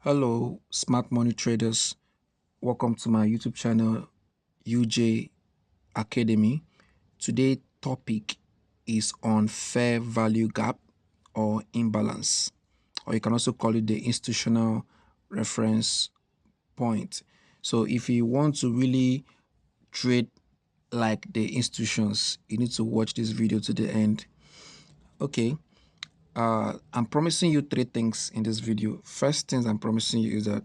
Hello, smart money traders. Welcome to my YouTube channel, UJ Academy. Today's topic is on fair value gap or imbalance, or you can also call it the institutional reference point. So if you want to really trade like the institutions, you need to watch this video to the end. Okay. I'm promising you three things in this video. First things I'm promising you is that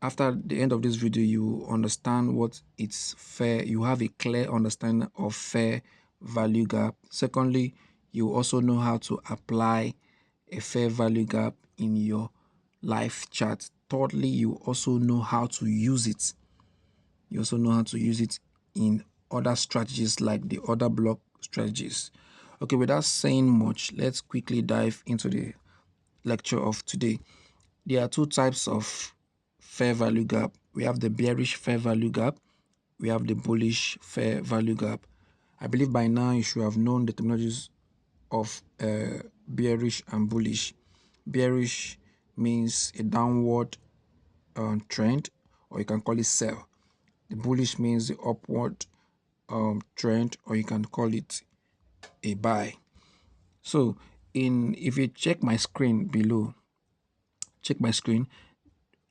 after the end of this video, you understand what it's fair. You have a clear understanding of fair value gap. Secondly, you also know how to apply a fair value gap in your life chart. Thirdly, you also know how to use it. You also know how to use it in other strategies like the order block strategies. Okay, without saying much, let's quickly dive into the lecture of today. There are two types of fair value gap. We have the bearish fair value gap. We have the bullish fair value gap. I believe by now you should have known the terminologies of bearish and bullish. Bearish means a downward trend, or you can call it sell. The bullish means the upward trend, or you can call it a buy. So if you check my screen below,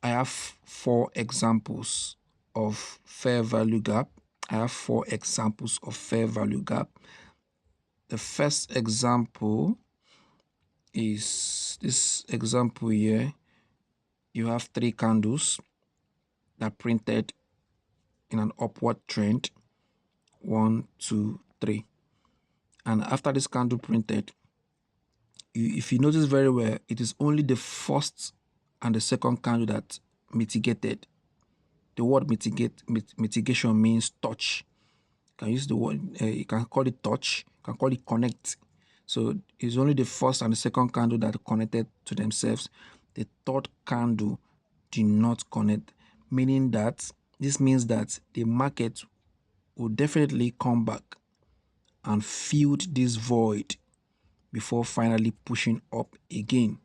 I have four examples of fair value gap. I have four examples of fair value gap. The first example is this example here. You have three candles that printed in an upward trend. 1, 2, 3. And after this candle printed, if you notice very well, it is only the first and the second candle that mitigated. The word mitigation means touch. You can use the word, you can call it touch, you can call it connect. So it's only the first and the second candle that connected to themselves. The third candle did not connect, meaning that this means that the market will definitely come back and fill this void before finally pushing up again.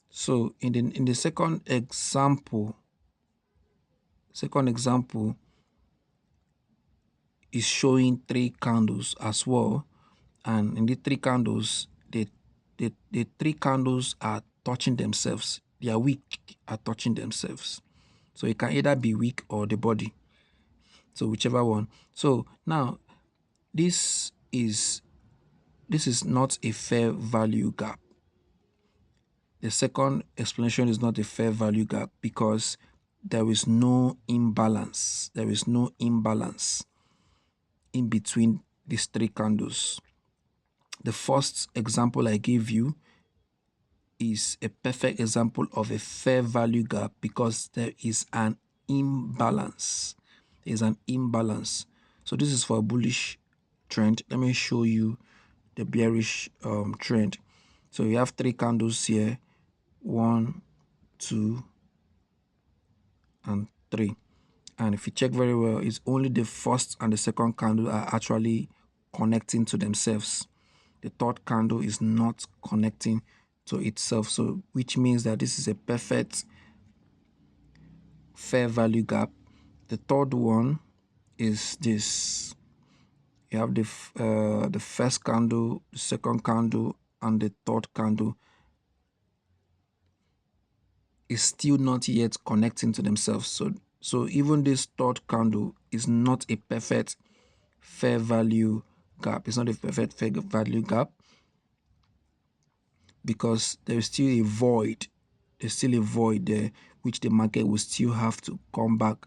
So in the second example is showing three candles as well, and in the three candles, the three candles are touching themselves. They are weak at touching themselves. So it can either be weak or the body. So whichever one. So now this is not a fair value gap. The second explanation is not a fair value gap because there is no imbalance. There is no imbalance in between these three candles. The first example I gave you is a perfect example of a fair value gap because there is an imbalance. There is an imbalance. So this is for a bullish trend. Let me show you the bearish trend. So you have three candles here, 1, 2, and 3. And if you check very well, it's only the first and the second candle are actually connecting to themselves. The third candle is not connecting to itself, so which means that this is a perfect fair value gap. The third one is this. You have the first candle, the second candle, and the third candle is still not yet connecting to themselves. So even this third candle is not a perfect fair value gap. It's not a perfect fair value gap because there is still a void. There's still a void there which the market will still have to come back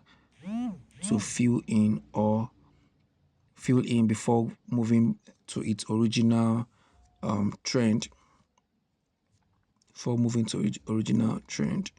to fill in before moving to its original trend. Original trend.